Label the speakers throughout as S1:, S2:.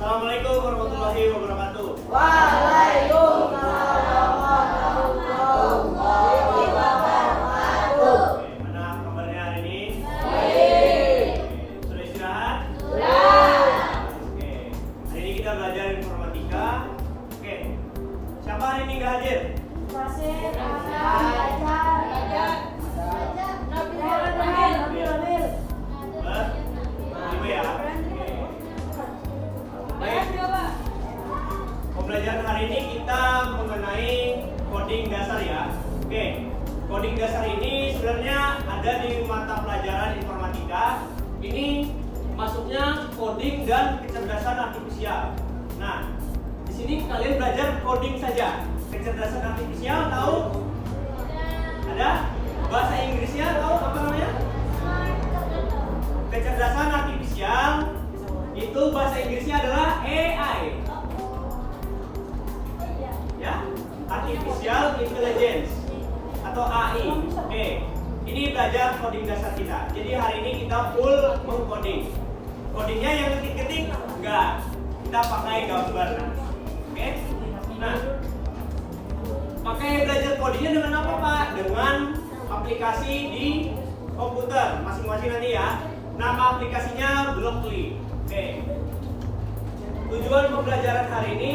S1: Assalamualaikum warahmatullahi wabarakatuh.
S2: Waalaikumsalam warahmatullahi wabarakatuh.
S1: Oke, mana kabarnya hari ini?
S2: Baik.
S1: Sudah istirahat?
S2: Sudah.
S1: Oke, hari ini kita belajar informatika. Oke, siapa hari ini nggak hadir?
S2: Masih
S1: Ibu ya. Baik. Pembelajaran hari ini kita mengenai coding dasar ya. Oke, coding dasar ini sebenarnya ada di mata pelajaran informatika. Ini masuknya coding dan kecerdasan artifisial. Nah, di sini kalian belajar coding saja. Kecerdasan artifisial tahu? Ada? Bahasa Inggrisnya tahu apa namanya? Kecerdasan artifisial itu bahasa Inggrisnya adalah AI. Ya, Artificial Intelligence atau AI. Oke, ini belajar coding dasar kita. Jadi hari ini kita full mengcoding. Codingnya yang ketik-ketik enggak, kita pakai gambar. Oke, nah pakai belajar codingnya dengan apa Pak? Dengan aplikasi di komputer masing-masing nanti ya. Nama aplikasinya Blockly. Oke. Tujuan pembelajaran hari ini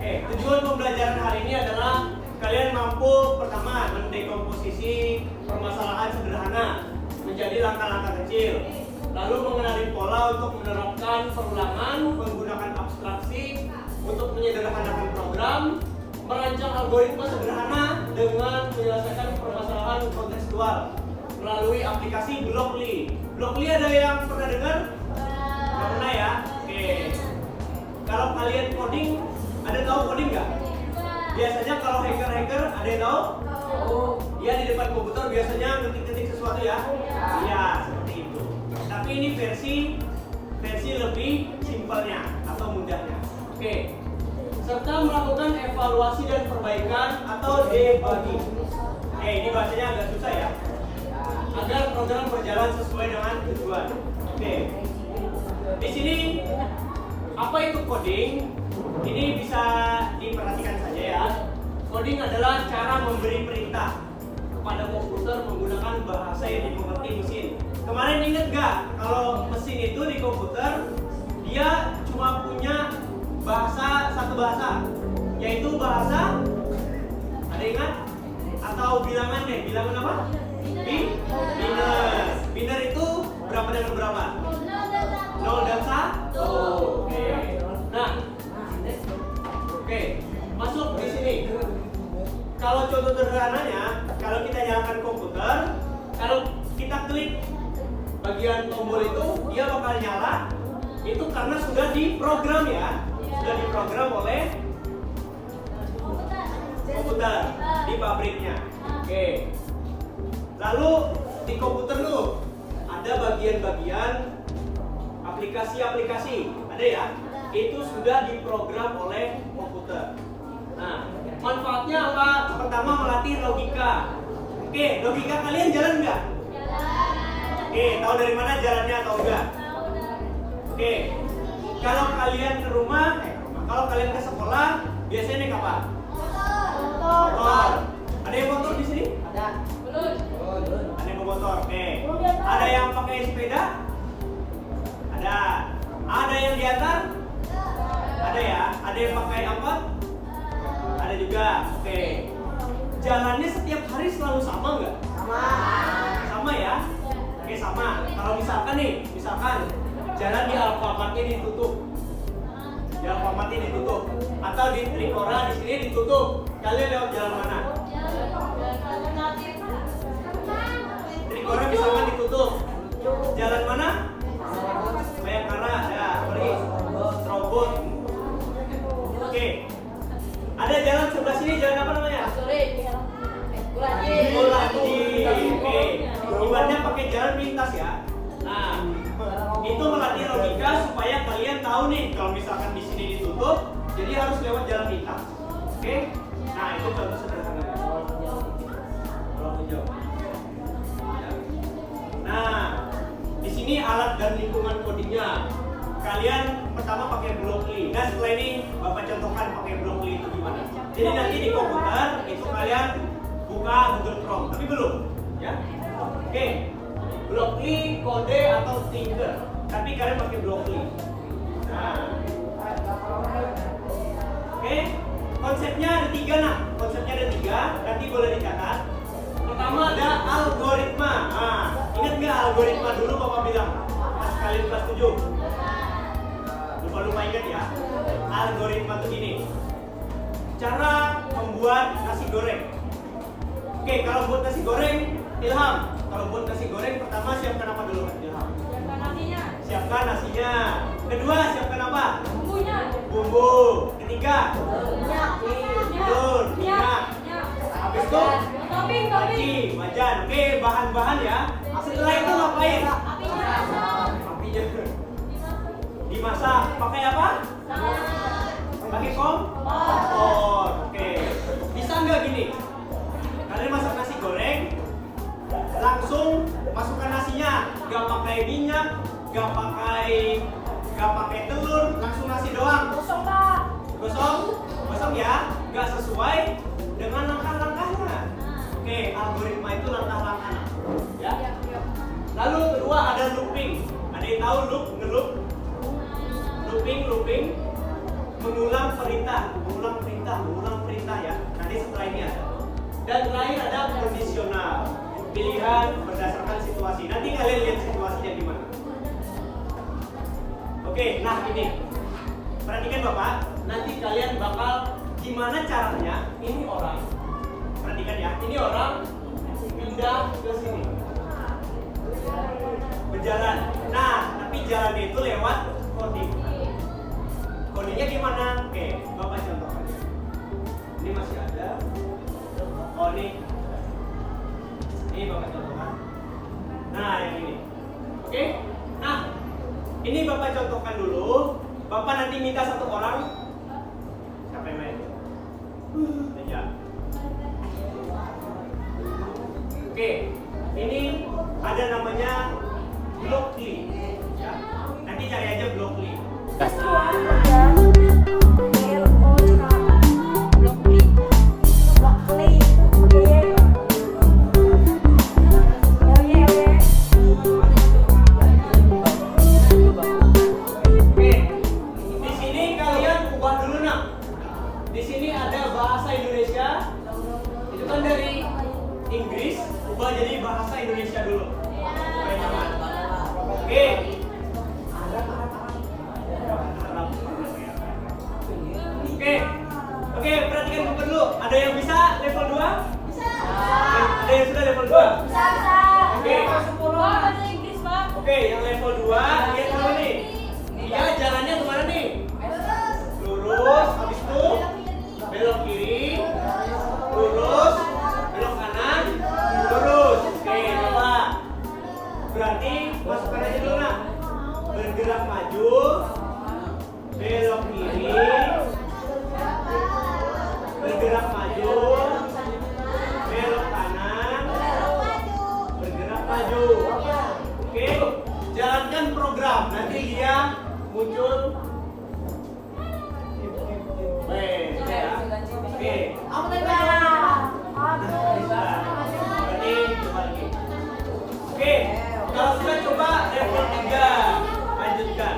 S1: tujuan pembelajaran hari ini adalah kalian mampu pertama mendekomposisi permasalahan sederhana menjadi langkah-langkah kecil, lalu mengenali pola untuk menerapkan perulangan, menggunakan abstraksi untuk menyederhanakan program, merancang algoritma sederhana dengan menyelesaikan permasalahan kontekstual melalui aplikasi Blockly. Blockly ada yang pernah dengar? Nggak pernah ya? Oke. Kalau kalian coding, ada tahu coding nggak? Biasanya kalau hacker-hacker ada yang tahu? Dia di depan komputer biasanya ngetik-ngetik sesuatu ya? Iya, seperti itu. Tapi ini versi lebih simpelnya atau mudahnya. Oke. Serta melakukan evaluasi dan perbaikan atau debugging. Ini bahasanya agak susah ya. Agar program berjalan sesuai dengan tujuan. Oke. Di sini apa itu coding? Ini bisa diperhatikan saja ya. Coding adalah cara memberi perintah kepada komputer menggunakan bahasa yang dimengerti mesin. Kemarin ingat gak kalau mesin itu di komputer dia cuma punya satu bahasa, yaitu bahasa, ada ingat? Atau bilangan deh, bilangan apa? Biner. Biner itu berapa dengan berapa? 0 dan 1. Oke. Nah, oke, masuk di sini. Kalau contoh sederhananya, kalau kita nyalakan komputer, kalau kita klik bagian tombol itu, dia bakal nyala. Itu karena sudah diprogram ya, sudah diprogram oleh komputer di pabriknya. Oke. Lalu di komputer tuh ada bagian-bagian aplikasi-aplikasi, ada ya? Itu sudah diprogram oleh komputer. Nah, manfaatnya apa? Pertama melatih logika. Oke, logika kalian jalan nggak? Oke, tahu dari mana jalannya atau enggak? Oke, kalau kalian ke rumah, kalau kalian ke sekolah, biasanya naik apa? Motor. Ada yang motor di sini?
S2: Ada.
S1: Ada yang motor. Oke. Ada yang pakai sepeda? Ada. Ada yang diantar? Ada ya. Ada yang pakai angkot? Ada juga. Oke. Jalannya setiap hari selalu sama nggak? Sama ya. Oke, sama. Kalau misalkan jalan di Alfamart ini ditutup. Di Alfamart ini ditutup. Atau di Trikora di sini ditutup. Kalian lewat jalan mana? Trikora misalkan ditutup. Jalan mana? Bayangkara ada. Pergi. Serobot. Oke. Ada jalan sebelah sini, jalan apa namanya? Gulaji. Oke. Ibaratnya pakai jalan pintas ya. Nah, itu melatih logika supaya kalian tahu nih kalau misalkan di sini ditutup, jadi harus lewat jalan pintas. Oke? Nah, itu contoh sederhana. Nah, di sini alat dan lingkungan codingnya. kalian pertama pakai Blockly. Nah setelah ini Bapak contohkan pakai Blockly itu gimana. Jadi nanti di komputer itu kalian buka Google Chrome, tapi belum, ya. Oke, Blockly, kode atau Tinker, tapi kalian pakai Blockly. Nah, oke, konsepnya ada tiga nanti boleh dicatat. Pertama ada algoritma. Nah, ingat nggak algoritma dulu Bapak bilang pas kalian kelas 7? Lupa ingat ya. Algoritma itu gini. Cara membuat nasi goreng. Oke, kalau buat nasi goreng, Ilham. Kalau buat nasi goreng pertama siapkan apa dulu, Ilham?
S2: Siapkan nasinya.
S1: Siapkan nasinya. Kedua, siapkan apa?
S2: Bumbunya.
S1: Bumbu. Ketiga,
S2: Minyak.
S1: telur, minyak. Habis itu
S2: Topping.
S1: wajan. Oke, bahan-bahan ya. Setelah itu ngapain? Apinya dimasak. Pakai apa? Pakai kompor. Oke. Bisa nggak gini? Kalian masak nasi goreng, langsung masukkan nasinya, nggak pakai minyak, nggak pakai telur, langsung nasi doang. Gosong ya, nggak sesuai dengan langkah-langkahnya. Oke, algoritma itu langkah-langkah, ya. Lalu kedua ada looping. Ada yang tahu ngeloop? Looping, mengulang perintah ya. Nanti setelah ini ada. Dan terakhir ada kondisional, pilihan berdasarkan situasi. Nanti kalian lihat situasinya gimana. Oke, nah ini perhatikan Bapak. Nanti kalian bakal gimana caranya ini orang. Perhatikan ya, ini orang pindah ke sini, berjalan. Nah, tapi jalannya itu lewat coding. Codingnya gimana? Oke, Bapak contoh aja. Ini masih ada. Oh ini Bapak contohkan. Nah yang ini. Oke. Nah ini Bapak contohkan dulu. Bapak nanti minta satu orang. Siapa yang main? Meja. Oke. Ini ada namanya Blockly. Ya. Nanti cari aja Blockly. Inggris, ubah jadi bahasa Indonesia dulu. Supaya nyaman. Oke. Oke, perhatikan buku dulu. Ada yang bisa level 2? Bisa. Ada yang sudah level 2?
S2: Bisa.
S1: Oke.
S2: Bahasa Inggris, Pak.
S1: Oke, yang level 2 lihat dulu nih. Dia jalannya kemana nih? Lurus, habis itu belok kiri, lurus, belok kanan, lurus. Oke, coba. Berarti masukkan aja dulu nak. Bergerak maju, belok kiri, bergerak maju, belok kanan, bergerak maju. Oke, jalankan program. Nanti dia muncul. Baik, ya. Oke. Berarti coba lagi. Oke, kalau sudah coba level 3 lanjutkan.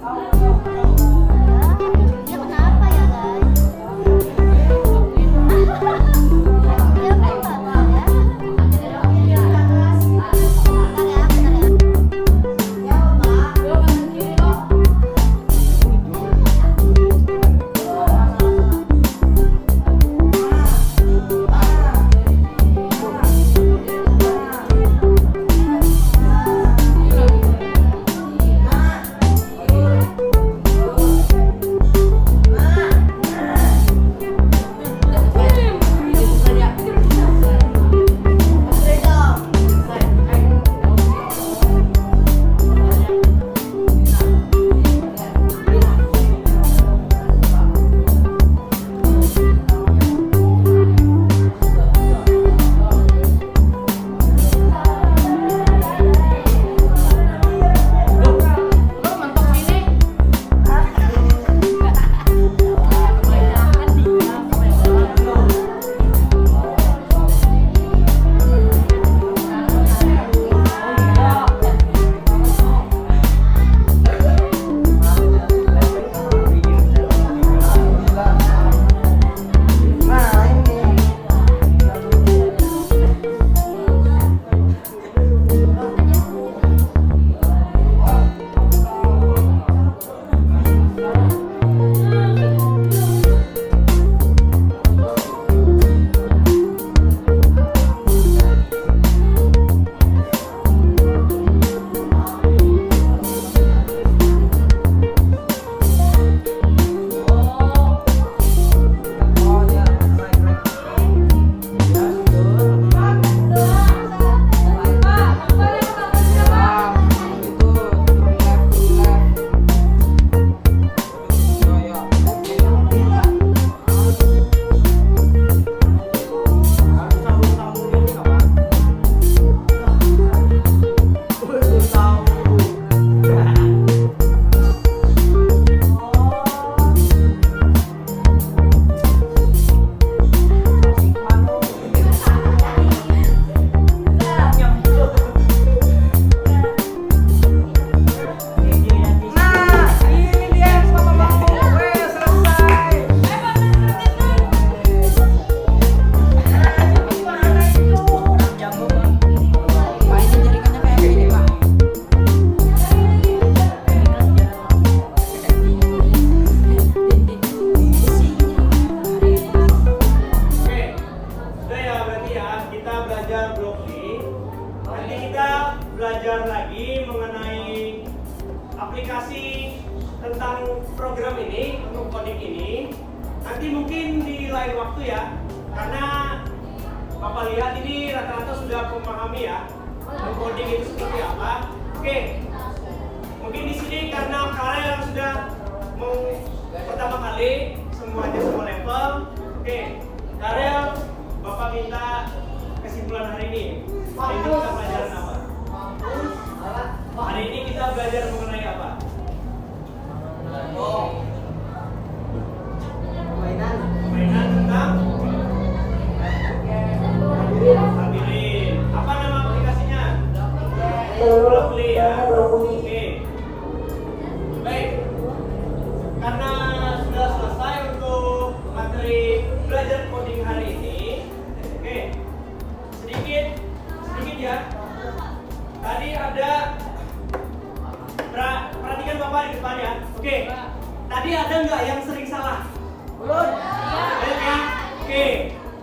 S3: Ya kenapa ya guys? Ya apa ya?
S1: belajar lagi mengenai aplikasi tentang program ini, untuk coding ini. Nanti mungkin di lain waktu ya, karena Bapak lihat ini rata-rata sudah memahami ya, coding itu seperti apa. Oke, mungkin di sini karena Karel yang sudah pertama kali semuanya semua level. Oke, Karel, Bapak minta kesimpulan hari ini. Hari ini kita pelajaran apa? Hari ini kita belajar mengenai apa? Permainan tentang Labirin. Apa nama aplikasinya? Lovely ya. Oke. Baik. Karena sudah selesai untuk materi belajar coding hari ini. Oke. Sedikit ya. Tadi ada perhatikan Bapak di depan ya. Oke. Tadi ada nggak yang sering salah? Belum. Ya. Oke.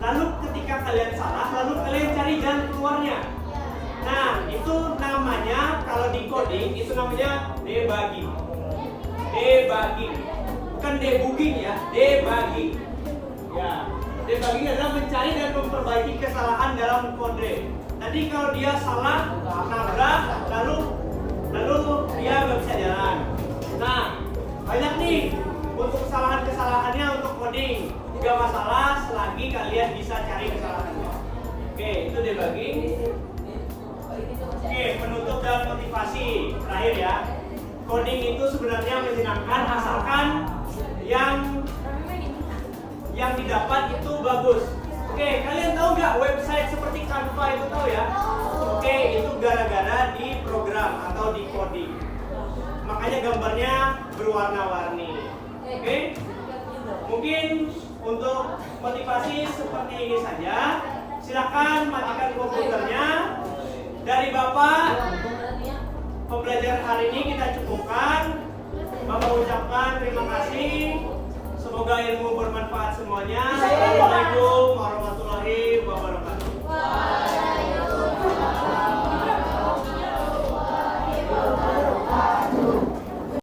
S1: Lalu ketika kalian salah, lalu kalian cari jalan keluarnya. Nah, itu namanya kalau di coding itu namanya debugging. Debugging. Bukan debugging ya, debugging. Ya. Debugging adalah mencari dan memperbaiki kesalahan dalam kode. Tadi kalau dia salah, nabrak, lalu dia nggak bisa jalan. Nah, banyak nih untuk kesalahannya untuk coding. 3 masalah selagi kalian bisa cari kesalahannya. Oke, itu debugging. Oke, penutup dan motivasi terakhir ya. Coding itu sebenarnya menyenangkan asalkan yang didapat itu bagus. Oke, kalian tahu nggak website seperti Canva itu tahu ya? Oke, itu gara-gara di program atau di coding. Makanya gambarnya berwarna-warni. Oke? Mungkin untuk motivasi seperti ini saja. Silakan matikan komputernya. Dari Bapak, pembelajaran hari ini kita cukupkan. Bapak ucapkan terima kasih. Semoga ilmu bermanfaat semuanya. Assalamualaikum warahmatullahi wabarakatuh.